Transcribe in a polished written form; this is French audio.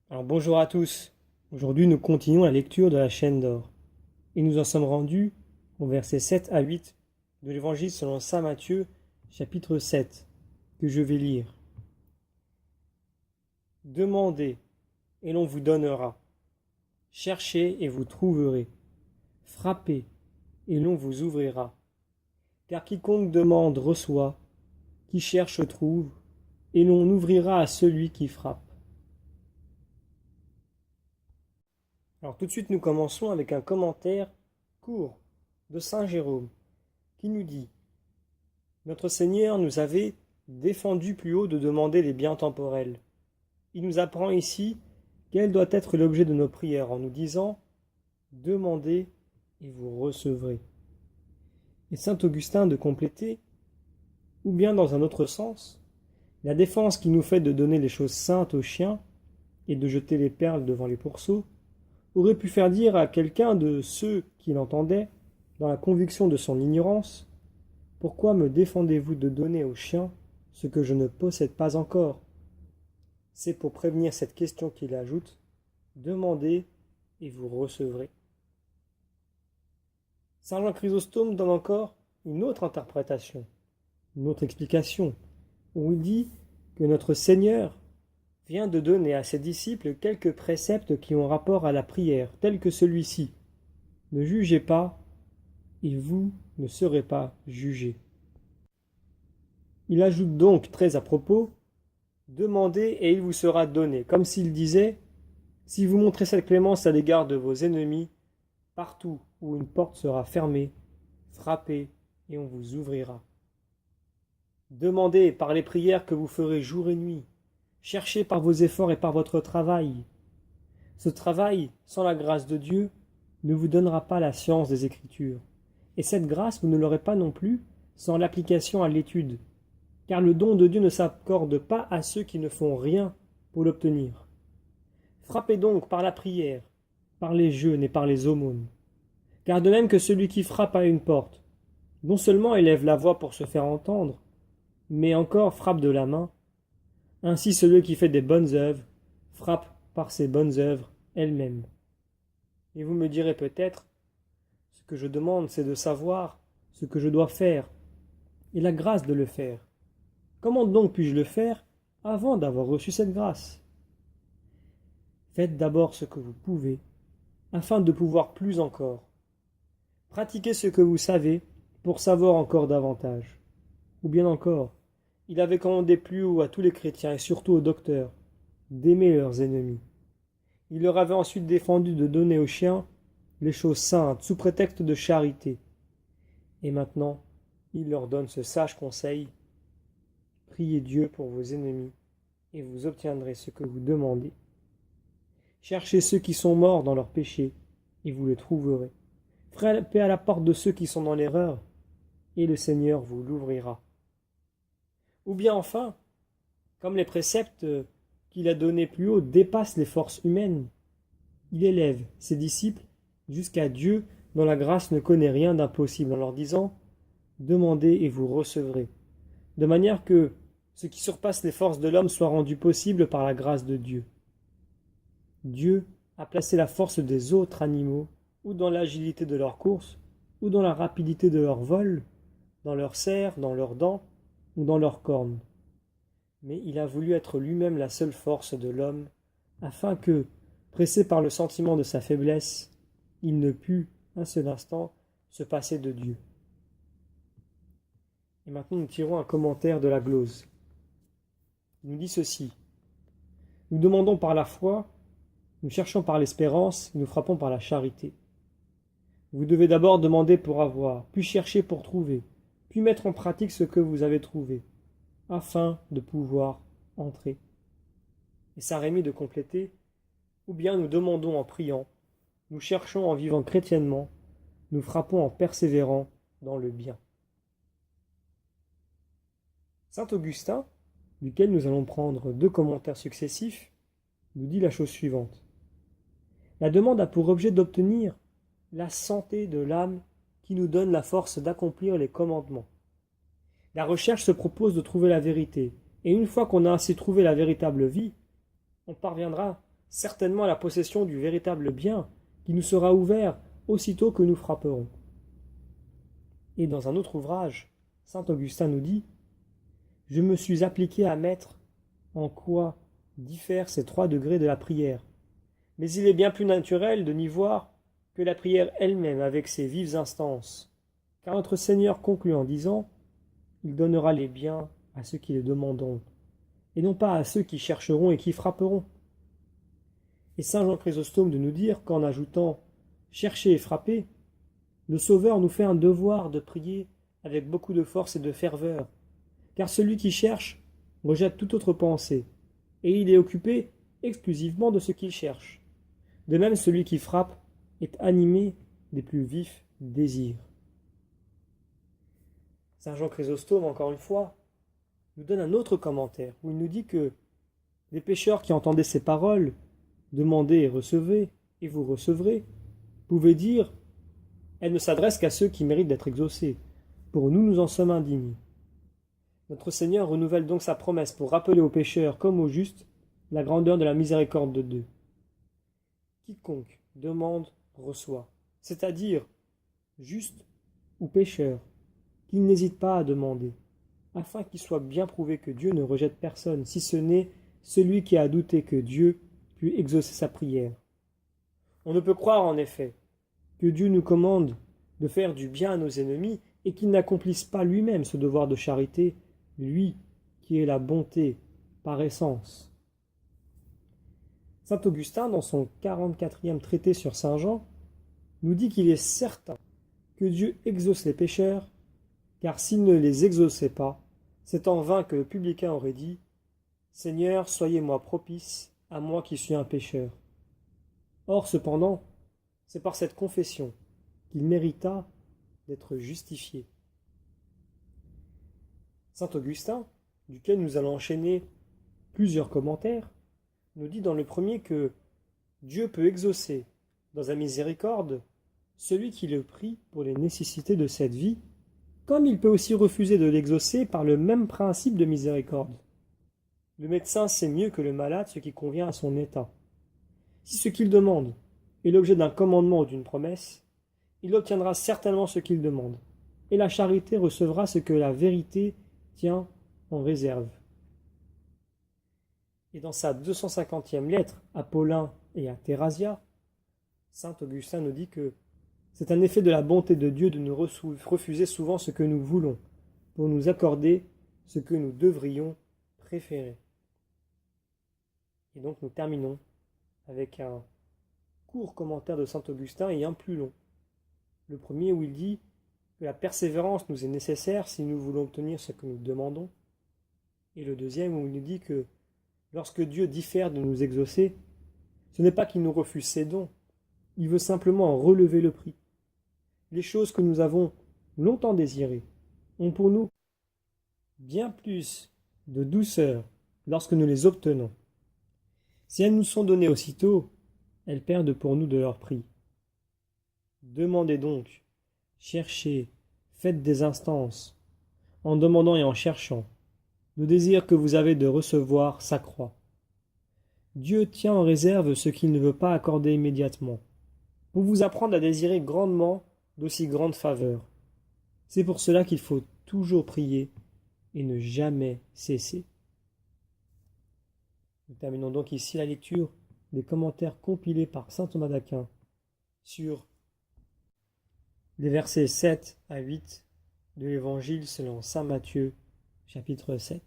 Alors bonjour à tous. Aujourd'hui nous continuons la lecture de la chaîne d'or. Et nous en sommes rendus au verset 7 à 8 de l'évangile selon saint Matthieu, chapitre 7, que je vais lire. Demandez et l'on vous donnera. Cherchez et vous trouverez. Frappez et l'on vous ouvrira. Car quiconque demande reçoit, qui cherche trouve, et l'on ouvrira à celui qui frappe. Alors tout de suite nous commençons avec un commentaire court de saint Jérôme qui nous dit: Notre Seigneur nous avait défendu plus haut de demander les biens temporels. Il nous apprend ici quel doit être l'objet de nos prières en nous disant: Demandez et vous recevrez. Et saint Augustin de compléter, ou bien dans un autre sens, la défense qui nous fait de donner les choses saintes aux chiens et de jeter les perles devant les pourceaux aurait pu faire dire à quelqu'un de ceux qui l'entendaient, dans la conviction de son ignorance: Pourquoi me défendez-vous de donner aux chiens ce que je ne possède pas encore? C'est pour prévenir cette question qu'il ajoute: Demandez et vous recevrez. Saint Jean Chrysostome donne encore une autre interprétation, une autre explication, où il dit que notre Seigneur vient de donner à ses disciples quelques préceptes qui ont rapport à la prière, tels que celui-ci: Ne jugez pas, et vous ne serez pas jugés. Il ajoute donc très à propos: Demandez et il vous sera donné, comme s'il disait: Si vous montrez cette clémence à l'égard de vos ennemis, partout où une porte sera fermée, frappez et on vous ouvrira. Demandez par les prières que vous ferez jour et nuit. Cherchez par vos efforts et par votre travail. Ce travail, sans la grâce de Dieu, ne vous donnera pas la science des Écritures. Et cette grâce, vous ne l'aurez pas non plus sans l'application à l'étude, car le don de Dieu ne s'accorde pas à ceux qui ne font rien pour l'obtenir. Frappez donc par la prière, par les jeûnes et par les aumônes, car de même que celui qui frappe à une porte, non seulement élève la voix pour se faire entendre, mais encore frappe de la main, ainsi celui qui fait des bonnes œuvres frappe par ses bonnes œuvres elles-mêmes. Et vous me direz peut-être: ce que je demande, c'est de savoir ce que je dois faire, et la grâce de le faire. Comment donc puis-je le faire avant d'avoir reçu cette grâce? Faites d'abord ce que vous pouvez, afin de pouvoir plus encore. Pratiquez ce que vous savez, pour savoir encore davantage. Ou bien encore, il avait commandé plus haut à tous les chrétiens, et surtout aux docteurs, d'aimer leurs ennemis. Il leur avait ensuite défendu de donner aux chiens les choses saintes, sous prétexte de charité. Et maintenant, il leur donne ce sage conseil: Priez Dieu pour vos ennemis, et vous obtiendrez ce que vous demandez. Cherchez ceux qui sont morts dans leurs péchés, et vous les trouverez. Frappez à la porte de ceux qui sont dans l'erreur, et le Seigneur vous l'ouvrira. Ou bien enfin, comme les préceptes qu'il a donnés plus haut dépassent les forces humaines, il élève ses disciples jusqu'à Dieu dont la grâce ne connaît rien d'impossible, en leur disant: Demandez et vous recevrez, de manière que ce qui surpasse les forces de l'homme soit rendu possible par la grâce de Dieu. Dieu a placé la force des autres animaux, ou dans l'agilité de leur course, ou dans la rapidité de leur vol, dans leurs serres, dans leurs dents, ou dans leurs cornes. Mais il a voulu être lui-même la seule force de l'homme, afin que, pressé par le sentiment de sa faiblesse, il ne pût, un seul instant, se passer de Dieu. Et maintenant nous tirons un commentaire de la glose. Il nous dit ceci: Nous demandons par la foi, nous cherchons par l'espérance, nous frappons par la charité. Vous devez d'abord demander pour avoir, puis chercher pour trouver, puis mettre en pratique ce que vous avez trouvé, afin de pouvoir entrer. Et Saint-Rémy de compléter: Ou bien nous demandons en priant, nous cherchons en vivant chrétiennement, nous frappons en persévérant dans le bien. Saint Augustin, duquel nous allons prendre deux commentaires successifs, nous dit la chose suivante: La demande a pour objet d'obtenir la santé de l'âme qui nous donne la force d'accomplir les commandements. La recherche se propose de trouver la vérité, et une fois qu'on a ainsi trouvé la véritable vie, on parviendra certainement à la possession du véritable bien qui nous sera ouvert aussitôt que nous frapperons. Et dans un autre ouvrage, saint Augustin nous dit « Je me suis appliqué à mettre en quoi diffèrent ces 3 degrés de la prière. Mais il est bien plus naturel de n'y voir que la prière elle-même avec ses vives instances. Car notre Seigneur conclut en disant « Il donnera les biens à ceux qui les demanderont, et non pas à ceux qui chercheront et qui frapperont. » Et saint Jean Chrysostome de nous dire qu'en ajoutant « Chercher et frapper », le Sauveur nous fait un devoir de prier avec beaucoup de force et de ferveur, car celui qui cherche rejette toute autre pensée, et il est occupé exclusivement de ce qu'il cherche. De même, celui qui frappe est animé des plus vifs désirs. Saint Jean Chrysostome, encore une fois, nous donne un autre commentaire, où il nous dit que les pécheurs qui entendaient ces paroles, demandez et recevez, et vous recevrez, pouvaient dire elles ne s'adressent qu'à ceux qui méritent d'être exaucés. Pour nous, nous en sommes indignes. Notre Seigneur renouvelle donc sa promesse pour rappeler aux pécheurs comme aux justes la grandeur de la miséricorde de Dieu. Quiconque demande reçoit, c'est-à-dire juste ou pécheur, qu'il n'hésite pas à demander, afin qu'il soit bien prouvé que Dieu ne rejette personne, si ce n'est celui qui a douté que Dieu pût exaucer sa prière. On ne peut croire en effet que Dieu nous commande de faire du bien à nos ennemis et qu'il n'accomplisse pas lui-même ce devoir de charité, lui qui est la bonté par essence. Saint Augustin, dans son 44e traité sur Saint Jean, nous dit qu'il est certain que Dieu exauce les pécheurs, car s'il ne les exauçait pas, c'est en vain que le publicain aurait dit « Seigneur, soyez-moi propice, à moi qui suis un pécheur. » Or, cependant, c'est par cette confession qu'il mérita d'être justifié. Saint Augustin, duquel nous allons enchaîner plusieurs commentaires, nous dit dans le premier que Dieu peut exaucer, dans sa miséricorde, celui qui le prie pour les nécessités de cette vie, comme il peut aussi refuser de l'exaucer par le même principe de miséricorde. Le médecin sait mieux que le malade ce qui convient à son état. Si ce qu'il demande est l'objet d'un commandement ou d'une promesse, il obtiendra certainement ce qu'il demande, et la charité recevra ce que la vérité tient en réserve. Et dans sa 250e lettre à Paulin et à Thérasia, saint Augustin nous dit que c'est un effet de la bonté de Dieu de nous refuser souvent ce que nous voulons, pour nous accorder ce que nous devrions préférer. Et donc nous terminons avec un court commentaire de saint Augustin et un plus long. Le premier où il dit que la persévérance nous est nécessaire si nous voulons obtenir ce que nous demandons. Et le deuxième où il nous dit que lorsque Dieu diffère de nous exaucer, ce n'est pas qu'il nous refuse ses dons, il veut simplement en relever le prix. Les choses que nous avons longtemps désirées ont pour nous bien plus de douceur lorsque nous les obtenons. Si elles nous sont données aussitôt, elles perdent pour nous de leur prix. Demandez donc, cherchez, faites des instances, en demandant et en cherchant. Le désir que vous avez de recevoir s'accroît. Dieu tient en réserve ce qu'il ne veut pas accorder immédiatement, pour vous apprendre à désirer grandement d'aussi grandes faveurs. C'est pour cela qu'il faut toujours prier et ne jamais cesser. Nous terminons donc ici la lecture des commentaires compilés par saint Thomas d'Aquin sur les versets 7 à 8 de l'Évangile selon saint Matthieu, chapitre 7.